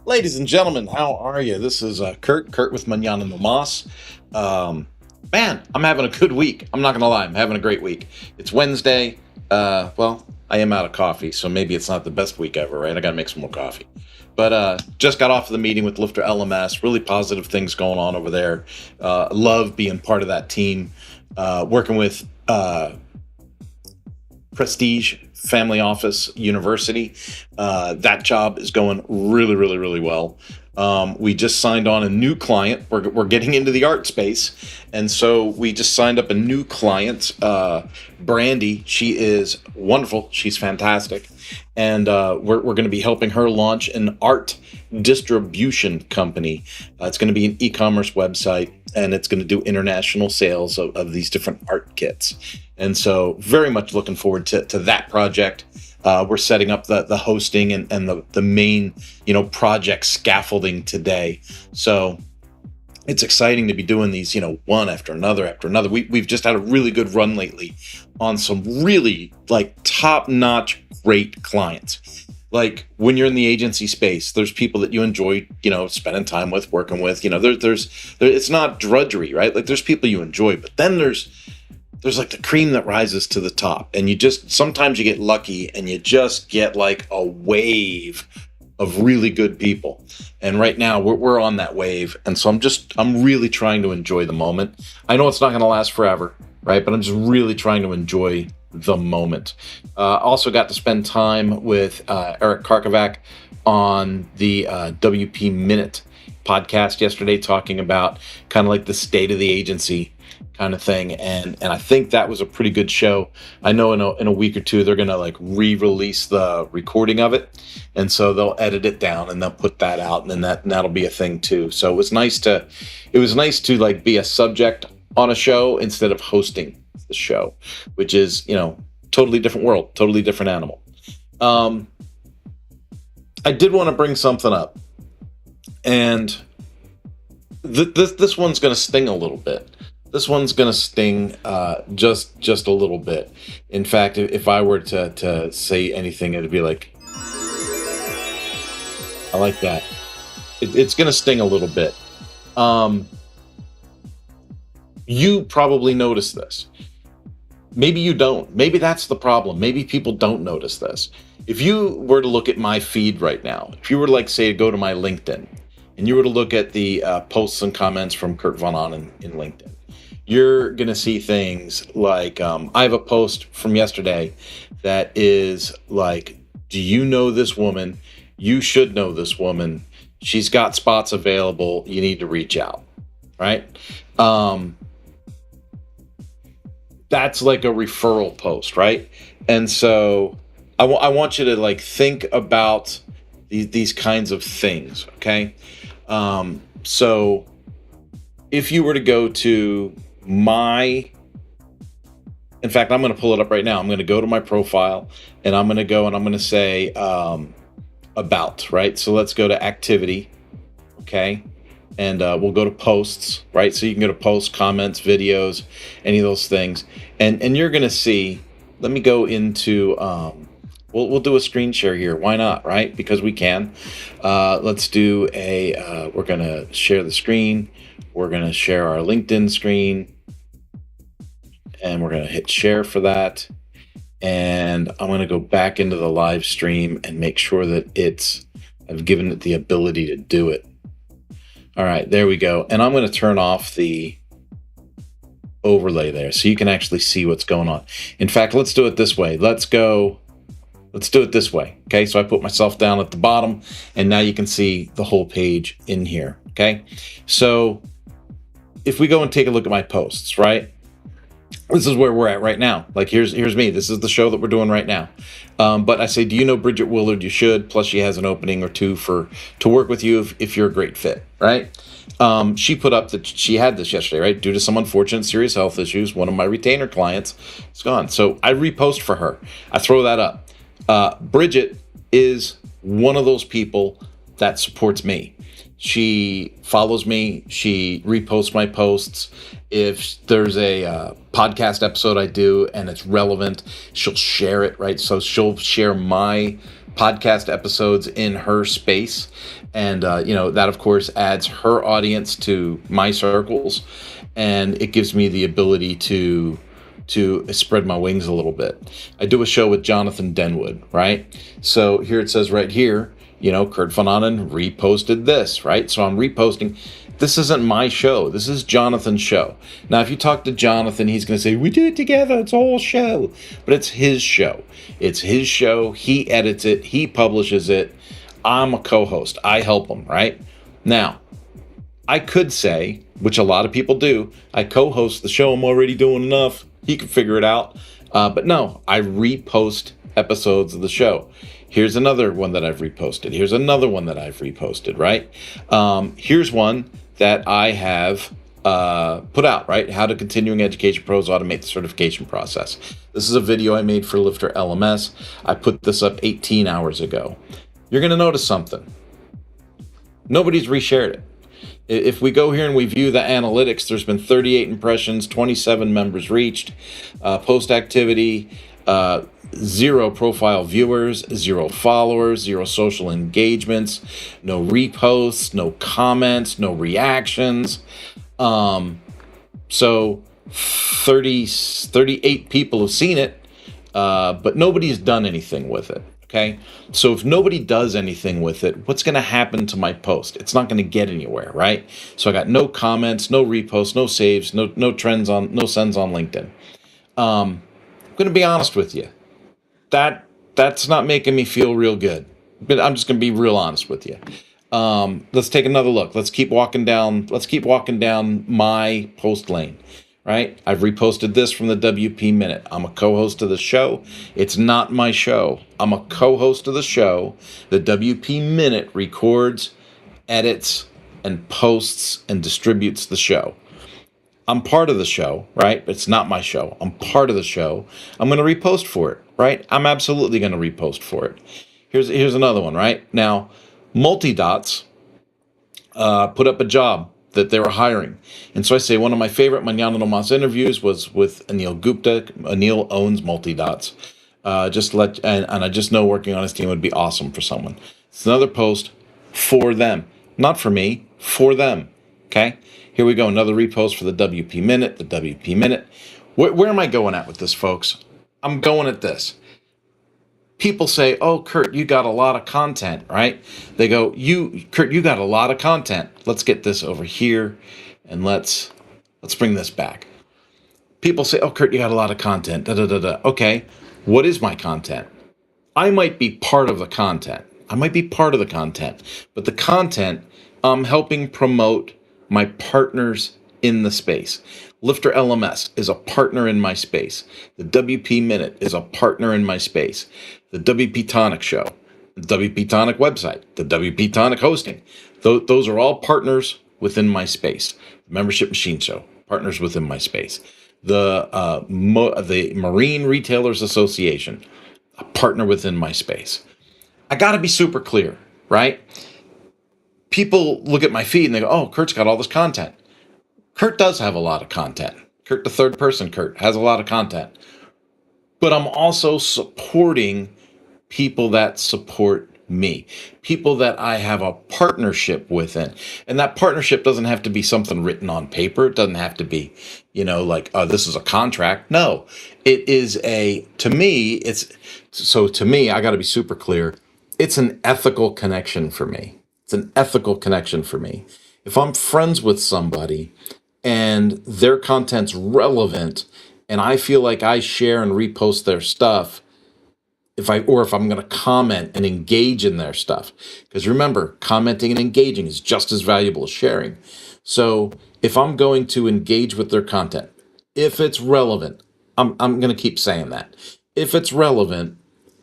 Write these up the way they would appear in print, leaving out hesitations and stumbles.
Ladies and gentlemen, how are you? This is Kurt with Manana No Mas. Man, I'm having a good week. I'm not going to lie. I'm having a great week. It's Wednesday. Well, I am out of coffee, so maybe it's not the best week ever, right? I got to make some more coffee. But just got off of the meeting with Lifter LMS. Really positive things going on over there. Love being part of that team. Working with Prestige Family Office University. That job is going really, really, really well. We just signed on a new client. We're getting into the art space. And so we just signed up a new client, Brandy. She is wonderful. She's fantastic. And we're going to be helping her launch an art distribution company. It's going to be an e-commerce website, and it's going to do international sales of these different art kits. And so very much looking forward to that project. We're setting up the hosting and the main, project scaffolding today. So it's exciting to be doing these, one after another. We've just had a really good run lately on some really top-notch great clients. Like when you're in the agency space, there's people that you enjoy, spending time with, working with. It's not drudgery, right? Like there's people you enjoy, but then there's like the cream that rises to the top, and sometimes you get lucky and you just get like a wave of really good people. And right now we're on that wave. And so I'm really trying to enjoy the moment. I know it's not going to last forever, right? But I'm just really trying to enjoy the moment. Also got to spend time with Eric Karkovac on the WP Minute podcast yesterday, talking about kind of like the state of the agency kind of thing, and I think that was a pretty good show. I know in a week or two they're gonna re-release the recording of it, and so they'll edit it down and they'll put that out, and then that'll be a thing too. So it was nice to be a subject on a show instead of hosting the show, which is totally different world, totally different animal. I did want to bring something up, and this one's gonna sting a little bit. This one's going to sting just a little bit. In fact, if I were to say anything, it'd be like, I like that. It's going to sting a little bit. You probably notice this. Maybe you don't. Maybe that's the problem. Maybe people don't notice this. If you were to look at my feed right now, if you were to say go to my LinkedIn, and you were to look at the posts and comments from Kurt Von On in LinkedIn, you're going to see things like, I have a post from yesterday that is like, do you know this woman? You should know this woman. She's got spots available. You need to reach out, right? That's like a referral post, right? And so I want you to think about these kinds of things, okay? So if you were to go to in fact, I'm going to pull it up right now. I'm going to go to my profile, and I'm going to go and I'm going to say about, right? So let's go to activity, okay? And we'll go to posts, right? So you can go to posts, comments, videos, any of those things. And you're going to see, let me go into, we'll do a screen share here. Why not, right? Because we can. Let's do we're going to share the screen. We're going to share our LinkedIn screen, and we're going to hit share for that. And I'm going to go back into the live stream and make sure that I've given it the ability to do it. All right, there we go. And I'm going to turn off the overlay there so you can actually see what's going on. In fact, let's do it this way. Let's do it this way. Okay, so I put myself down at the bottom, and now you can see the whole page in here. Okay, so if we go and take a look at my posts, right? This is where we're at right now. Here's me. This is the show that we're doing right now. But I say, do you know Bridget Willard? You should. Plus, she has an opening or two to work with you if you're a great fit, right? She put up that she had this yesterday, right? Due to some unfortunate serious health issues, one of my retainer clients is gone. So I repost for her. I throw that up. Bridget is one of those people that supports me. She follows me. She reposts my posts. If there's a podcast episode I do and it's relevant, she'll share it, right? So she'll share my podcast episodes in her space. And, that, of course, adds her audience to my circles. And it gives me the ability to spread my wings a little bit. I do a show with Jonathan Denwood, right? So here it says right here, Kurt Von Ahnen reposted this, right? So I'm reposting. This isn't my show. This is Jonathan's show. Now, if you talk to Jonathan, he's going to say, we do it together. It's all show. But it's his show. It's his show. He edits it. He publishes it. I'm a co-host. I help him, right? Now, I could say, which a lot of people do, I co-host the show. I'm already doing enough. He can figure it out. But no, I repost episodes of the show. Here's another one that I've reposted. Here's another one that I've reposted, right? Here's one that I have put out, right? How do continuing education pros automate the certification process? This is a video I made for Lifter LMS. I put this up 18 hours ago. You're going to notice something. Nobody's reshared it. If we go here and we view the analytics, there's been 38 impressions, 27 members reached, post activity, 0 profile viewers, 0 followers, 0 social engagements, no reposts, no comments, no reactions. So 38 people have seen it, but nobody's done anything with it. Okay, so if nobody does anything with it, what's going to happen to my post? It's not going to get anywhere, right? So I got no comments, no reposts, no saves, no sends on LinkedIn. I'm going to be honest with you. That's not making me feel real good. But I'm just going to be real honest with you. Let's take another look. Let's keep walking down my post lane. Right? I've reposted this from the WP Minute. I'm a co-host of the show. It's not my show. I'm a co-host of the show. The WP Minute records, edits, and posts and distributes the show. I'm part of the show, right? But it's not my show. I'm part of the show. I'm going to repost for it, right? I'm absolutely going to repost for it. Here's another one, right? Now, Multidots put up a job that they were hiring. And so I say one of my favorite Mañana No Mas interviews was with Anil Gupta. Anil owns Multidots. And I just know working on his team would be awesome for someone. It's another post for them. Not for me, for them. Okay? Here we go. Another repost for the WP Minute, Where am I going at with this, folks? I'm going at this. People say, oh, Kurt, you got a lot of content, right? They go, Kurt, you got a lot of content. Let's get this over here and let's bring this back. People say, oh, Kurt, you got a lot of content. Okay, what is my content? I might be part of the content. But the content, I'm helping promote my partners in the space. Lifter LMS is a partner in my space. The WP Minute is a partner in my space. The WP Tonic Show, the WP Tonic website, the WP Tonic hosting. Those are all partners within my space. The Membership Machine Show, partners within my space. The Marine Retailers Association, a partner within my space. I got to be super clear, right? People look at my feed and they go, oh, Kurt's got all this content. Kurt does have a lot of content. Kurt, the third person Kurt, has a lot of content. But I'm also supporting people that support me, people that I have a partnership with. And that partnership doesn't have to be something written on paper. It doesn't have to be, like, this is a contract. No, it is to me, I got to be super clear. It's an ethical connection for me. If I'm friends with somebody and their content's relevant and I feel like I share and repost their stuff, if I'm going to comment and engage in their stuff, because remember, commenting and engaging is just as valuable as sharing. So if I'm going to engage with their content, if it's relevant, I'm going to keep saying that. If it's relevant,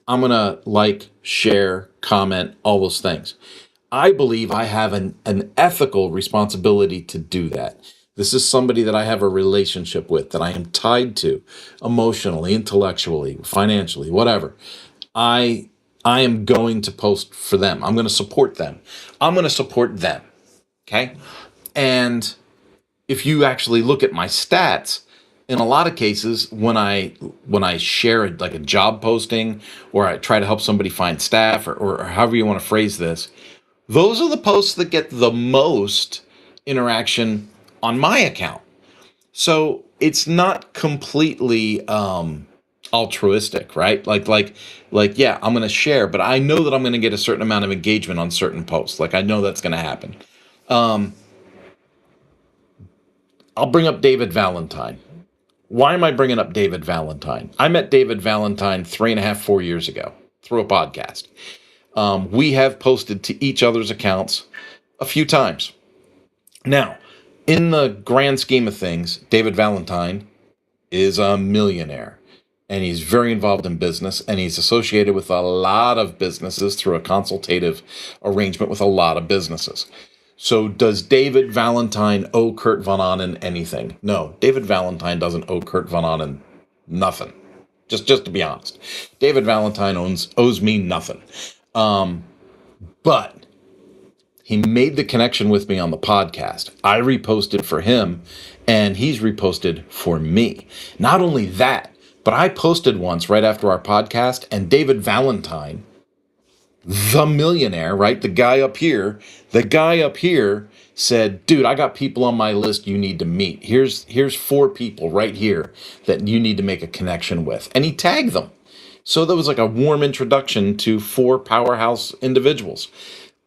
I'm going to like, share, comment, all those things. I believe I have an ethical responsibility to do that. This is somebody that I have a relationship with, that I am tied to emotionally, intellectually, financially, whatever. I am going to post for them. I'm going to support them. Okay. And if you actually look at my stats, in a lot of cases, when I share like a job posting, or I try to help somebody find staff, or however you want to phrase this, those are the posts that get the most interaction on my account. So it's not completely altruistic, right? Like yeah, I'm going to share, but I know that I'm going to get a certain amount of engagement on certain posts. Like I know that's going to happen. Um, I'll bring up David Valentine. Why am I bringing up David Valentine? I met David Valentine 3.5, 4 years ago through a podcast. We have posted to each other's accounts a few times. Now, in the grand scheme of things, David Valentine is a millionaire, and he's very involved in business, and he's associated with a lot of businesses through a consultative arrangement with a lot of businesses. So does David Valentine owe Kurt Von Ahnen anything? No, David Valentine doesn't owe Kurt Von Ahnen nothing. Just to be honest, David Valentine owes me nothing. But he made the connection with me on the podcast. I reposted for him, and he's reposted for me. Not only that, but I posted once right after our podcast, and David Valentine, the millionaire, right? The guy up here said, dude, I got people on my list you need to meet. Here's 4 people right here that you need to make a connection with. And he tagged them. So that was like a warm introduction to 4 powerhouse individuals.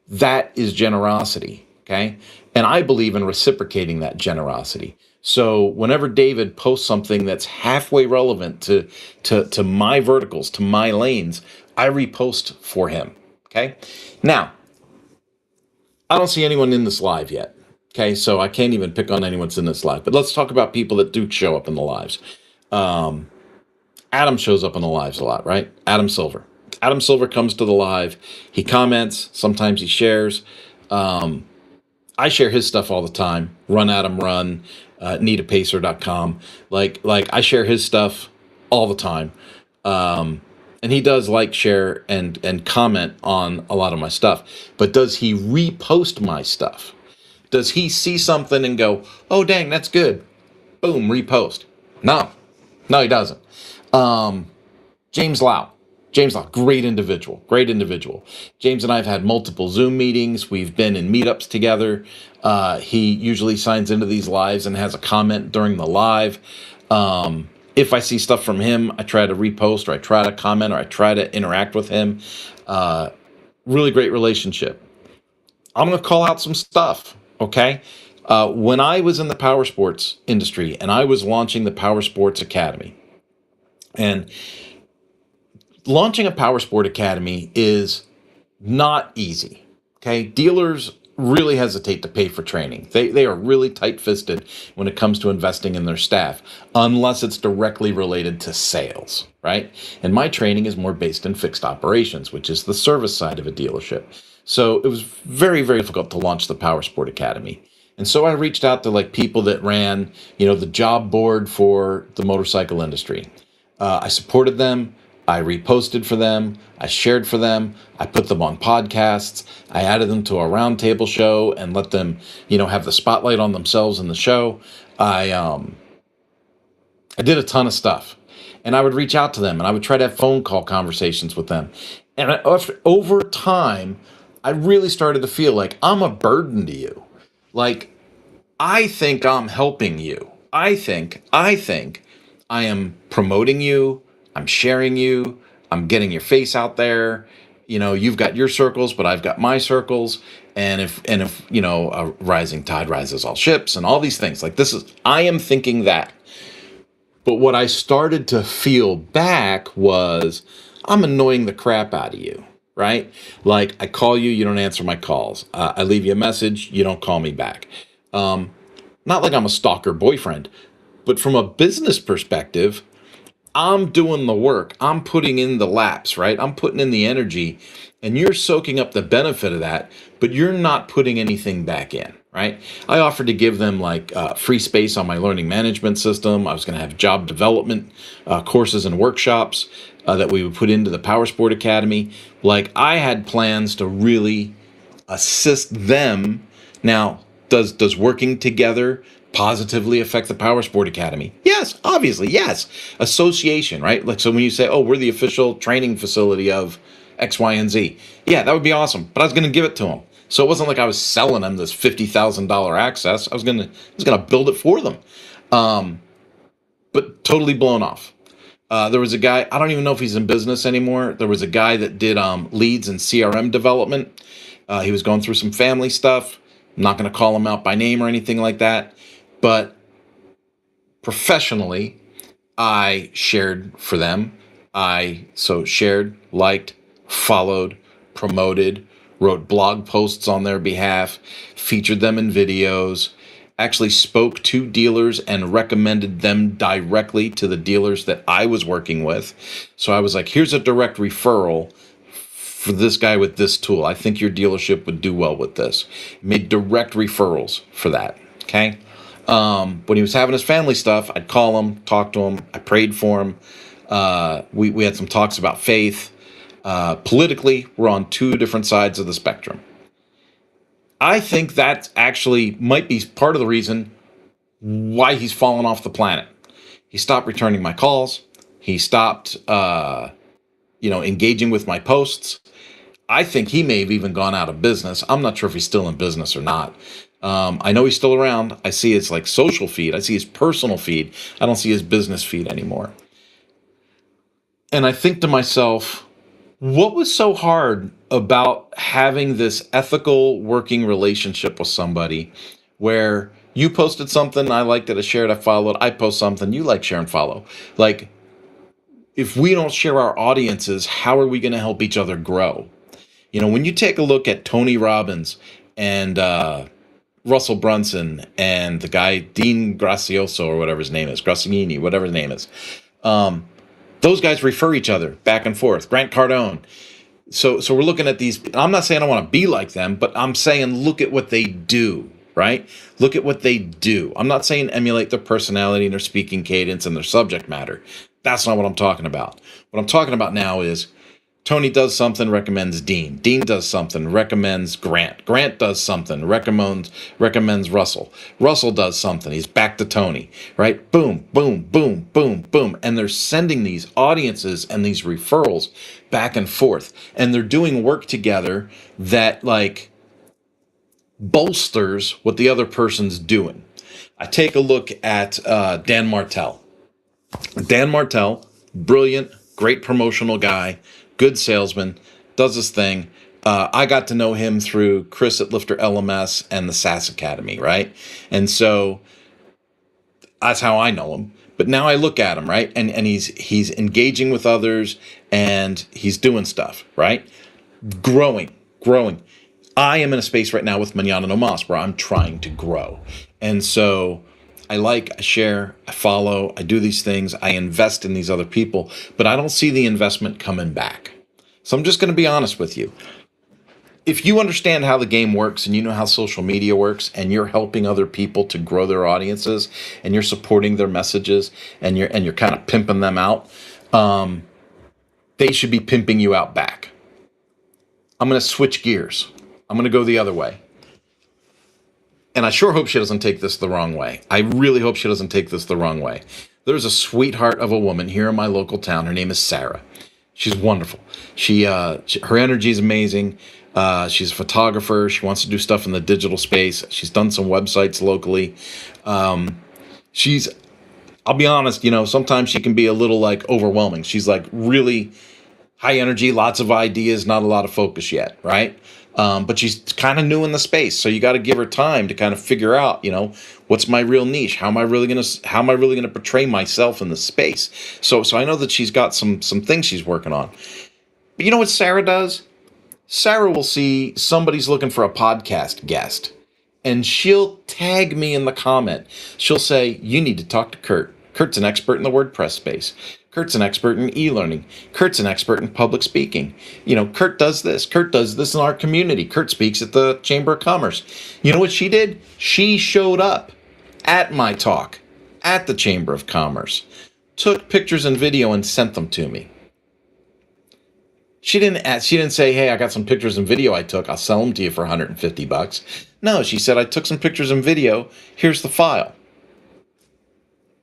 That is generosity, okay? And I believe in reciprocating that generosity. So whenever David posts something that's halfway relevant to my verticals, to my lanes, I repost for him, okay? Now, I don't see anyone in this live yet, okay? So I can't even pick on anyone that's in this live. But let's talk about people that do show up in the lives. Adam shows up in the lives a lot, right? Adam Silver. Adam Silver comes to the live. He comments. Sometimes he shares. I share his stuff all the time. Run Adam Run. NeedAPacer.com. Like I share his stuff all the time. And he does like, share, and comment on a lot of my stuff. But does he repost my stuff? Does he see something and go, oh, dang, that's good. Boom, repost. No, he doesn't. James Lau, great individual. James and I have had multiple Zoom meetings. We've been in meetups together. He usually signs into these lives and has a comment during the live. If I see stuff from him, I try to repost, or I try to comment, or I try to interact with him. Really great relationship. I'm going to call out some stuff, okay? When I was in the power sports industry and I was launching the Power Sports Academy, and launching a power sport academy is not easy, okay? Dealers really hesitate to pay for training. They are really tight-fisted when it comes to investing in their staff, unless it's directly related to sales, right? And my training is more based in fixed operations, which is the service side of a dealership. So it was very, very difficult to launch the Power Sport Academy. And so I reached out to like people that ran, the job board for the motorcycle industry. I supported them. I reposted for them. I shared for them. I put them on podcasts. I added them to a roundtable show and let them, have the spotlight on themselves in the show. I did a ton of stuff, and I would reach out to them, and I would try to have phone call conversations with them. And over time, I really started to feel like I'm a burden to you. Like, I think I'm helping you. I think I am promoting you. I'm sharing you. I'm getting your face out there. You've got your circles, but I've got my circles. And if a rising tide rises all ships and all these things, like I am thinking that. But what I started to feel back was I'm annoying the crap out of you, right? Like I call you, you don't answer my calls. I leave you a message, you don't call me back. Not like I'm a stalker boyfriend, but from a business perspective, I'm doing the work. I'm putting in the laps, right? I'm putting in the energy, and you're soaking up the benefit of that, but you're not putting anything back in, right? I offered to give them like free space on my learning management system. I was going to have job development courses and workshops that we would put into the Power Sport Academy. Like I had plans to really assist them. Now, Does working together positively affect the Power Sport Academy? Yes, obviously, yes. Association, right? Like, so when you say, oh, we're the official training facility of X, Y, and Z, yeah, that would be awesome. But I was going to give it to them, so it wasn't like I was selling them this $50,000 access. I was gonna build it for them, but totally blown off. There was a guy, I don't even know if he's in business anymore. There was a guy that did leads and CRM development. He was going through some family stuff. I'm not going to call him out by name or anything like that. But professionally, I shared for them. So shared, liked, followed, promoted, wrote blog posts on their behalf, featured them in videos, actually spoke to dealers and recommended them directly to the dealers that I was working with. So I was like, here's a direct referral for this guy with this tool. I think your dealership would do well with this. Made direct referrals for that. Okay. When he was having his family stuff, I'd call him, talk to him. I prayed for him. We had some talks about faith. Politically, we're on two different sides of the spectrum. I think that actually might be part of the reason why he's fallen off the planet. He stopped returning my calls. He stopped, engaging with my posts. I think he may have even gone out of business. I'm not sure if he's still in business or not. I know he's still around. I see his like social feed. I see his personal feed. I don't see his business feed anymore. And I think to myself, what was so hard about having this ethical working relationship with somebody where you posted something, I liked it, I shared, I followed, I post something, you like, share, and follow. Like, if we don't share our audiences, how are we going to help each other grow? When you take a look at Tony Robbins and Russell Brunson and the guy, Dean Grazioso, or whatever his name is, Graciani, whatever his name is, those guys refer each other back and forth. Grant Cardone. So we're looking at these. I'm not saying I want to be like them, but I'm saying look at what they do, right? Look at what they do. I'm not saying emulate their personality and their speaking cadence and their subject matter. That's not what I'm talking about. What I'm talking about now is Tony does something, recommends Dean. Dean does something, recommends Grant. Grant does something, recommends Russell. Russell does something, he's back to Tony, right? Boom, boom, boom, boom, boom. And they're sending these audiences and these referrals back and forth. And they're doing work together that like bolsters what the other person's doing. I take a look at Dan Martell. Dan Martell, brilliant, great promotional guy, good salesman, does his thing. I got to know him through Chris at Lifter LMS and the SaaS Academy, right? And so that's how I know him. But now I look at him, right? And he's engaging with others and he's doing stuff, right? Growing. I am in a space right now with Mañana No Mas where I'm trying to grow. And so I like, I share, I follow, I do these things, I invest in these other people, but I don't see the investment coming back. So I'm just going to be honest with you. If you understand how the game works and you know how social media works and you're helping other people to grow their audiences and you're supporting their messages and you're kind of pimping them out, they should be pimping you out back. I'm going to switch gears. I'm going to go the other way. And I sure hope she doesn't take this the wrong way. I really hope she doesn't take this the wrong way. There's a sweetheart of a woman here in my local town. Her name is Sarah. She's wonderful. Her energy is amazing. She's a photographer. She wants to do stuff in the digital space. She's done some websites locally. I'll be honest, sometimes she can be a little like overwhelming. She's like really high energy, lots of ideas, not a lot of focus yet, right? But she's kind of new in the space, so you got to give her time to kind of figure out, what's my real niche? How am I really gonna portray myself in the space? So I know that she's got some things she's working on. But you know what Sarah does? Sarah will see somebody's looking for a podcast guest, and she'll tag me in the comment. She'll say, "You need to talk to Kurt. Kurt's an expert in the WordPress space. Kurt's an expert in e-learning. Kurt's an expert in public speaking. Kurt does this. Kurt does this in our community. Kurt speaks at the Chamber of Commerce." You know what she did? She showed up at my talk at the Chamber of Commerce, took pictures and video and sent them to me. She didn't say, "Hey, I got some pictures and video I took. I'll sell them to you for $150." No, she said, "I took some pictures and video. Here's the file."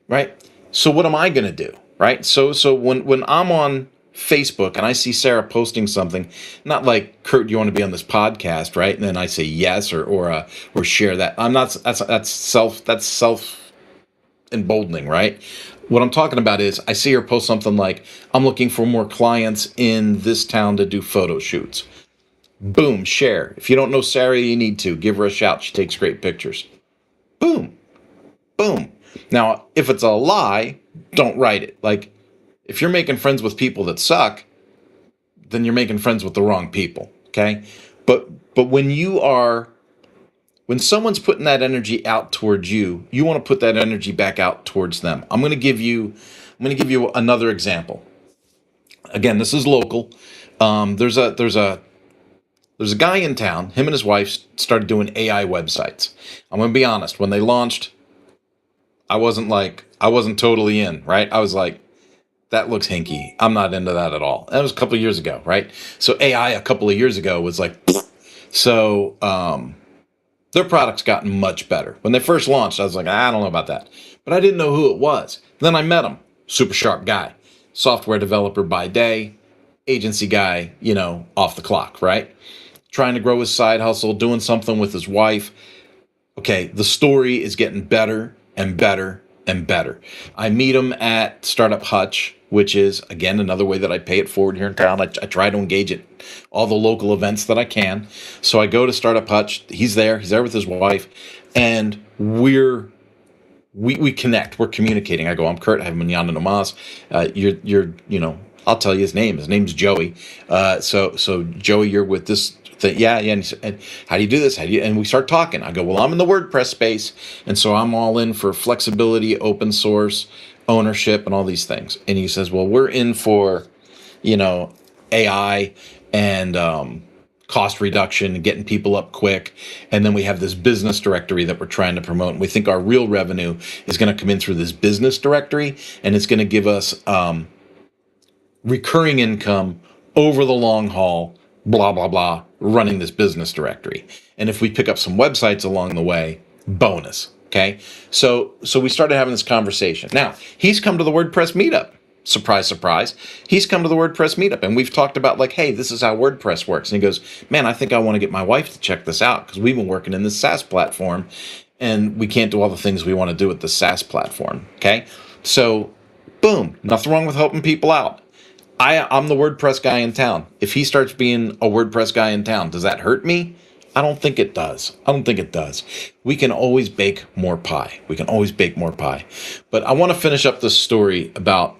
Right? So what am I going to do? Right? So when I'm on Facebook and I see Sarah posting something, not like, "Kurt, do you want to be on this podcast?" Right? And then I say yes or share that. I'm not. That's self emboldening, right? What I'm talking about is I see her post something like, "I'm looking for more clients in this town to do photo shoots." Boom, share. If you don't know Sarah, you need to give her a shout. She takes great pictures. Boom, boom. Now, if it's a lie, don't write it. Like, if you're making friends with people that suck, then you're making friends with the wrong people. Okay. But when someone's putting that energy out towards you, you want to put that energy back out towards them. I'm going to give you another example. Again, this is local. There's a guy in town. Him and his wife started doing AI websites. I'm going to be honest. When they launched, I wasn't totally in, right? I was like, that looks hinky. I'm not into that at all. That was a couple of years ago, right? So AI a couple of years ago was like, so their product's gotten much better. When they first launched, I was like, I don't know about that. But I didn't know who it was. Then I met him. Super sharp guy. Software developer by day, agency guy, off the clock, right? Trying to grow his side hustle, doing something with his wife. Okay, the story is getting better and better and better. I meet him at Startup Hutch, which is, again, another way that I pay it forward here in town. I try to engage at all the local events that I can. So I go to Startup Hutch. He's there with his wife, and we connect. We're communicating. I go, "I'm Kurt. I have Manana Namas. I'll tell you his name. His name's Joey. So Joey, you're with this thing." Yeah. And he said, "And how do you do this? And we start talking. I go, "Well, I'm in the WordPress space. And so I'm all in for flexibility, open source, ownership, and all these things." And he says, "Well, we're in for, AI and, cost reduction and getting people up quick. And then we have this business directory that we're trying to promote. And we think our real revenue is going to come in through this business directory. And it's going to give us recurring income over the long haul, blah, blah, blah, running this business directory. And if we pick up some websites along the way, bonus." Okay. So we started having this conversation. Now, he's come to the WordPress meetup. Surprise, surprise. He's come to the WordPress meetup, and we've talked about, like, "Hey, this is how WordPress works." And he goes, "Man, I think I want to get my wife to check this out because we've been working in this SaaS platform and we can't do all the things we want to do with the SaaS platform." Okay. So boom, nothing wrong with helping people out. I'm the WordPress guy in town. If he starts being a WordPress guy in town, does that hurt me? I don't think it does. We can always bake more pie. But I want to finish up this story about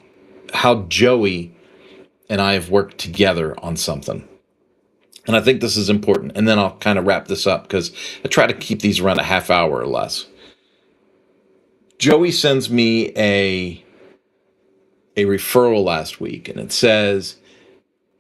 how Joey and I have worked together on something. And I think this is important. And then I'll kind of wrap this up because I try to keep these around a half hour or less. Joey sends me a referral last week, and it says,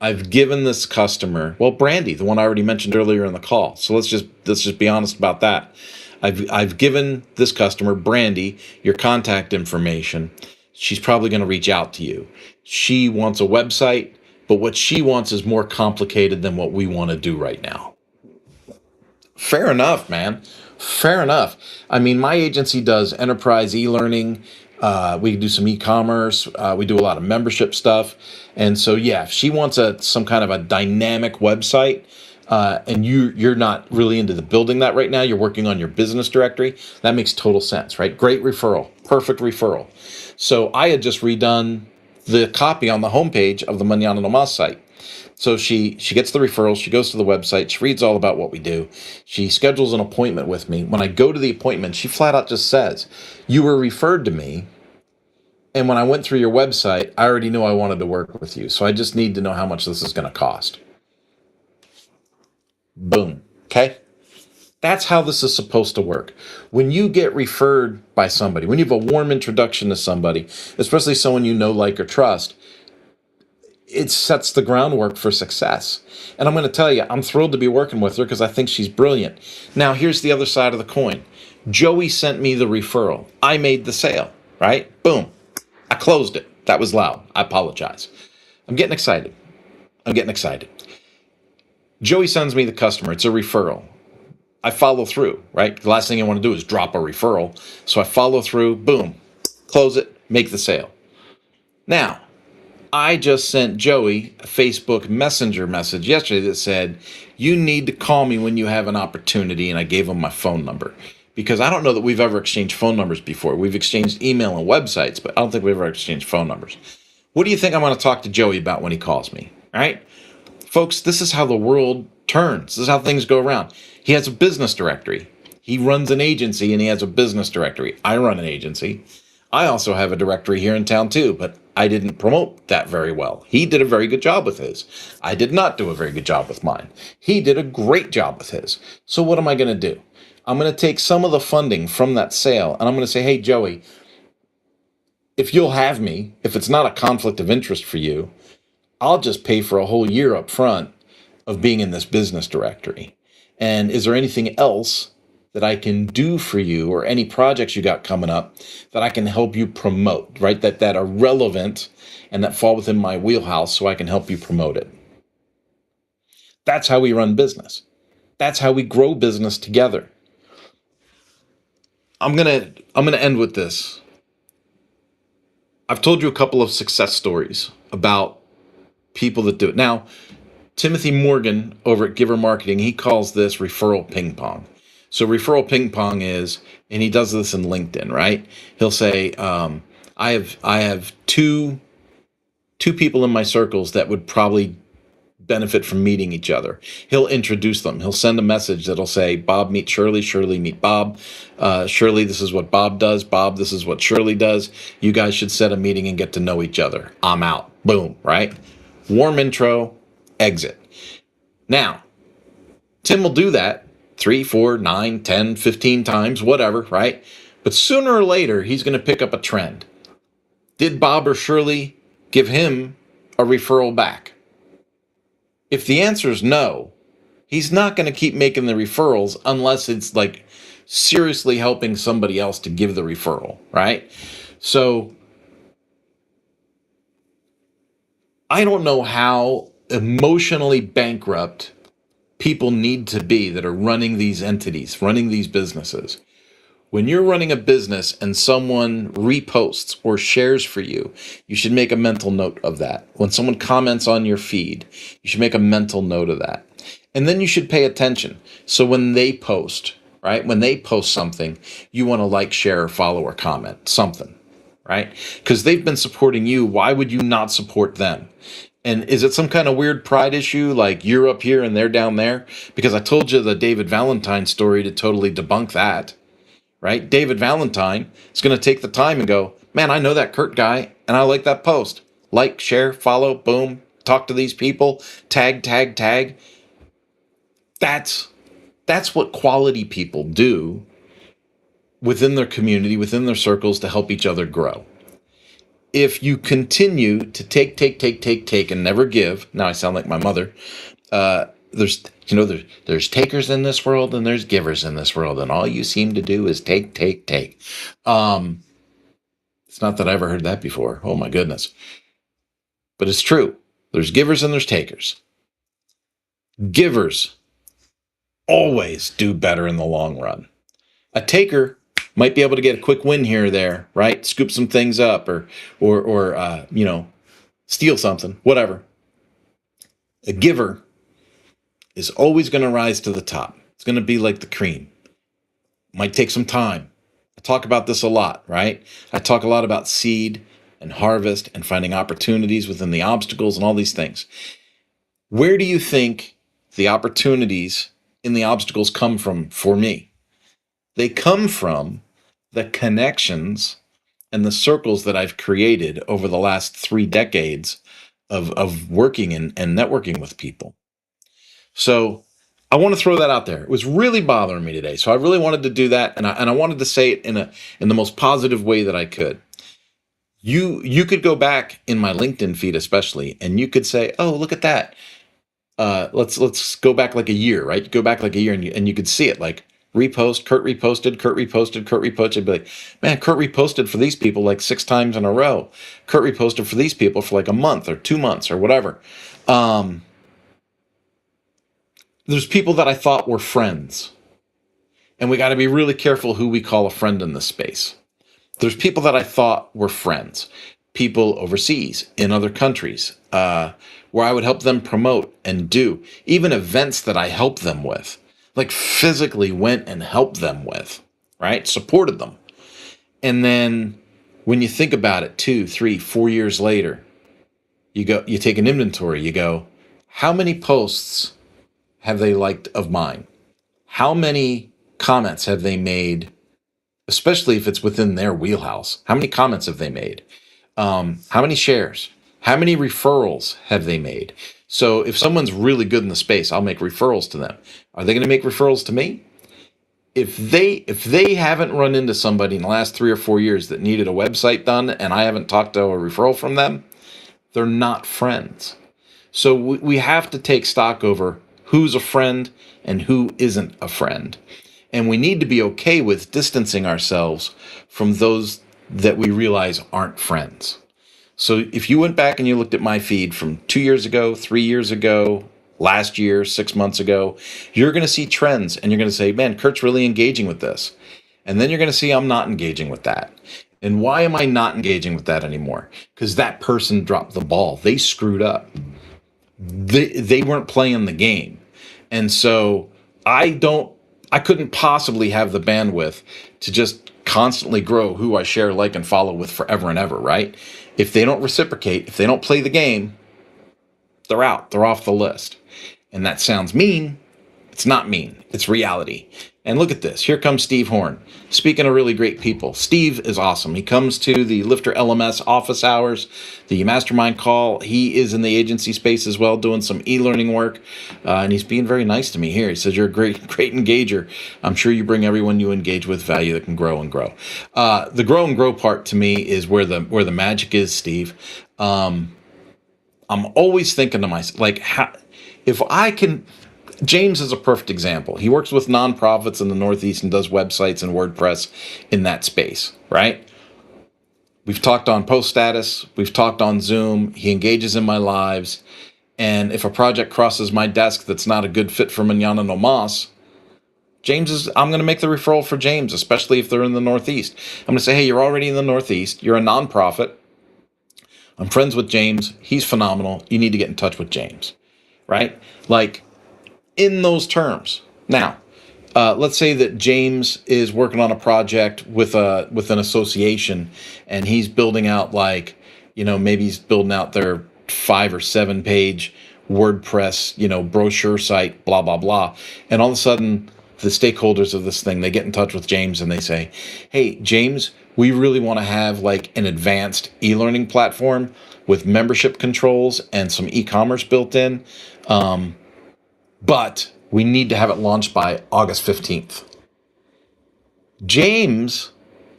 "I've given this customer," well, Brandy, the one I already mentioned earlier in the call. So let's just be honest about that. I've given this customer, Brandy, your contact information. She's probably going to reach out to you. She wants a website, but what she wants is more complicated than what we want to do right now. Fair enough, man. Fair enough. I mean, my agency does enterprise e-learning. We do some e-commerce. We do a lot of membership stuff. And so, yeah, if she wants some kind of a dynamic website, and you're not really into the building that right now, you're working on your business directory, that makes total sense, right? Great referral. Perfect referral. So I had just redone the copy on the homepage of the Manana Nomás site. So she gets the referrals, she goes to the website, she reads all about what we do, she schedules an appointment with me. When I go to the appointment, she flat out just says, "You were referred to me, and when I went through your website, I already knew I wanted to work with you, so I just need to know how much this is going to cost." Boom. Okay? That's how this is supposed to work. When you get referred by somebody, when you have a warm introduction to somebody, especially someone you know, like, or trust, it sets the groundwork for success. And I'm going to tell you, I'm thrilled to be working with her because I think she's brilliant. Now, here's the other side of the coin. Joey sent me the referral. I made the sale, right? Boom. I closed it. That was loud. I apologize. I'm getting excited. I'm getting excited. Joey sends me the customer. It's a referral. I follow through, right? The last thing I want to do is drop a referral. So I follow through, boom, close it, make the sale. Now, I just sent Joey a Facebook Messenger message yesterday that said, you need to call me when you have an opportunity. And I gave him my phone number because I don't know that we've ever exchanged phone numbers before. We've exchanged email and websites, but I don't think we've ever exchanged phone numbers. What do you think I'm going to talk to Joey about when he calls me? All right, folks, this is how the world turns. This is how things go around. He has a business directory. He runs an agency and he has a business directory. I run an agency. I also have a directory here in town too, but I didn't promote that very well. He did a very good job with his. I did not do a very good job with mine. He did a great job with his. So what am I going to do? I'm going to take some of the funding from that sale and I'm going to say, hey, Joey, if you'll have me, if it's not a conflict of interest for you, I'll just pay for a whole year up front of being in this business directory. And is there anything else that I can do for you or any projects you got coming up that I can help you promote, right? That are relevant and that fall within my wheelhouse so I can help you promote it. That's how we run business. That's how we grow business together. I'm going to end with this. I've told you a couple of success stories about people that do it. Now, Timothy Morgan over at Giver Marketing, he calls this referral ping pong. So referral ping pong is, and he does this in LinkedIn, right? He'll say, I have two people in my circles that would probably benefit from meeting each other. He'll introduce them. He'll send a message that'll say, Bob, meet Shirley. Shirley, meet Bob. Shirley, this is what Bob does. Bob, this is what Shirley does. You guys should set a meeting and get to know each other. I'm out. Boom, right? Warm intro, exit. Now, Tim will do that 3, 4, 9, 10, 15 times, whatever, right? But sooner or later, he's going to pick up a trend. Did Bob or Shirley give him a referral back? If the answer is no, he's not going to keep making the referrals unless it's like seriously helping somebody else to give the referral, right? So I don't know how emotionally bankrupt people need to be that are running these entities, running these businesses. When you're running a business and someone reposts or shares for you, you should make a mental note of that. When someone comments on your feed, you should make a mental note of that. And then you should pay attention. So when they post, right? When they post something, you want to like, share, or follow, or comment something, right? Because they've been supporting you. Why would you not support them? And is it some kind of weird pride issue, like you're up here and they're down there? Because I told you the David Valentine story to totally debunk that, right? David Valentine is going to take the time and go, man, I know that Kurt guy, and I like that post. Like, share, follow, boom, talk to these people, tag, tag, tag. That's what quality people do within their community, within their circles to help each other grow. If you continue to take and never give, now I sound like my mother, there's takers in this world and there's givers in this world, and all you seem to do is take. It's not that I ever heard that before. Oh my goodness. But it's true. There's givers and there's takers. Givers always do better in the long run. A taker might be able to get a quick win here or there, right? Scoop some things up or steal something, whatever. A giver is always going to rise to the top. It's going to be like the cream. Might take some time. I talk about this a lot, right? I talk a lot about seed and harvest and finding opportunities within the obstacles and all these things. Where do you think the opportunities in the obstacles come from for me? They come from the connections and the circles that I've created over the last 3 decades of working and networking with people. So I want to throw that out there. It was really bothering me today. So I really wanted to do that. And I wanted to say it in the most positive way that I could. You could go back in my LinkedIn feed, especially, and you could say, oh, look at that. Let's go back like a year, right? Go back like a year and you could see it like, repost, Kurt reposted, Kurt reposted, Kurt reposted. Be like, man, Kurt reposted for these people like 6 times in a row. Kurt reposted for these people for like a month or 2 months or whatever. Um, there's people that I thought were friends, and we got to be really careful who we call a friend in this space. There's people that I thought were friends, people overseas in other countries, where I would help them promote and do even events that I helped them with, like physically went and helped them with, right? Supported them. And then when you think about it, 2, 3, 4 years later, you take an inventory, you go, how many posts have they liked of mine? How many comments have they made, especially if it's within their wheelhouse? How many comments have they made? How many shares? How many referrals have they made? So if someone's really good in the space, I'll make referrals to them. Are they going to make referrals to me? If they haven't run into somebody in the last 3 or 4 years that needed a website done and I haven't talked to a referral from them, they're not friends. So we have to take stock over who's a friend and who isn't a friend. And we need to be okay with distancing ourselves from those that we realize aren't friends. So if you went back and you looked at my feed from 2 years ago, 3 years ago, last year, 6 months ago, you're going to see trends and you're going to say, man, Kurt's really engaging with this. And then you're going to see I'm not engaging with that. And why am I not engaging with that anymore? Because that person dropped the ball. They screwed up. They weren't playing the game. And so I couldn't possibly have the bandwidth to just constantly grow who I share, like, and follow with forever and ever, right? If they don't reciprocate, if they don't play the game, they're out. They're off the list. And that sounds mean. It's not mean. It's reality. And look at this. Here comes Steve Horn. Speaking of really great people, Steve is awesome. He comes to the Lifter LMS office hours, the mastermind call. He is in the agency space as well, doing some e-learning work. And he's being very nice to me here. He says, you're a great engager. I'm sure you bring everyone you engage with value that can grow and grow. The grow and grow part to me is where the magic is, Steve. I'm always thinking to myself, like, if I can... James is a perfect example. He works with nonprofits in the Northeast and does websites and WordPress in that space, right? We've talked on post status. We've talked on Zoom. He engages in my lives. And if a project crosses my desk that's not a good fit for Manana No Mas, I'm going to make the referral for James, especially if they're in the Northeast. I'm going to say, hey, you're already in the Northeast. You're a nonprofit. I'm friends with James. He's phenomenal. You need to get in touch with James, right? Like, in those terms. Now, let's say that James is working on a project with an association, and he's building out, like, maybe he's building out their 5 or 7 page WordPress, brochure site, blah, blah, blah. And all of a sudden, the stakeholders of this thing, they get in touch with James and they say, hey, James, we really want to have like an advanced e-learning platform with membership controls and some e-commerce built in. But we need to have it launched by August 15th. James,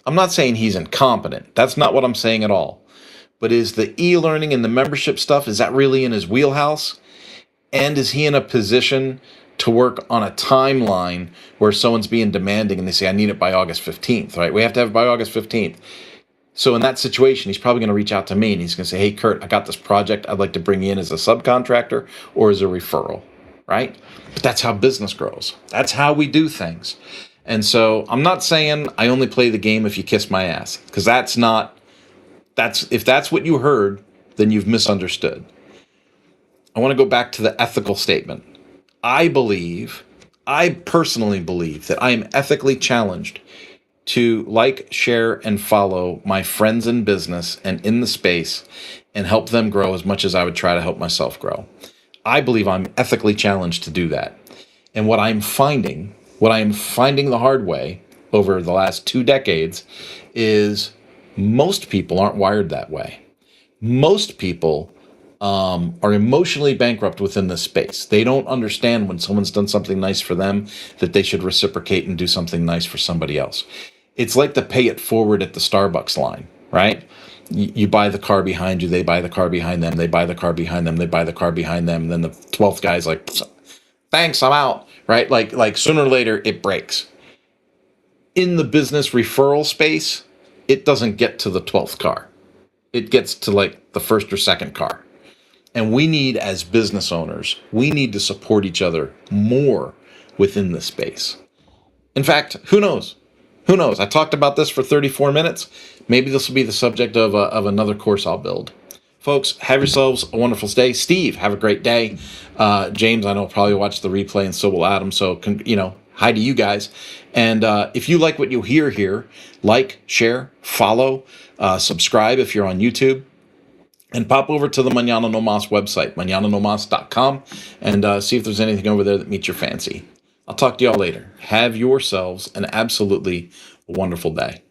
I'm not saying he's incompetent. That's not what I'm saying at all. But is the e-learning and the membership stuff, is that really in his wheelhouse? And is he in a position to work on a timeline where someone's being demanding and they say, I need it by August 15th, right? We have to have it by August 15th. So in that situation, he's probably going to reach out to me and he's going to say, hey, Kurt, I got this project. I'd like to bring you in as a subcontractor or as a referral. Right? But that's how business grows. That's how we do things. And so I'm not saying I only play the game if you kiss my ass, because if that's what you heard, then you've misunderstood. I want to go back to the ethical statement. I personally believe that I am ethically challenged to like, share, and follow my friends in business and in the space and help them grow as much as I would try to help myself grow. I believe I'm ethically challenged to do that. And what I'm finding the hard way over the last 2 decades is most people aren't wired that way. Most people are emotionally bankrupt within this space. They don't understand when someone's done something nice for them that they should reciprocate and do something nice for somebody else. It's like the pay it forward at the Starbucks line, right? You buy the car behind you, they buy the car behind them, they buy the car behind them, they buy the car behind them, and then the 12th guy's like, thanks, I'm out, right? Like sooner or later, it breaks. in the business referral space, it doesn't get to the 12th car. It gets to like the first or second car. And we need, as business owners, we need to support each other more within this space. In fact, who knows? Who knows? I talked about this for 34 minutes. Maybe this will be the subject of another course I'll build. Folks, have yourselves a wonderful day. Steve, have a great day. James, I know probably watch the replay, and so will Adam. So, hi to you guys. And if you like what you hear here, like, share, follow, subscribe if you're on YouTube. And pop over to the Mañana No Mas website, mañananomas.com, and see if there's anything over there that meets your fancy. I'll talk to y'all later. Have yourselves an absolutely wonderful day.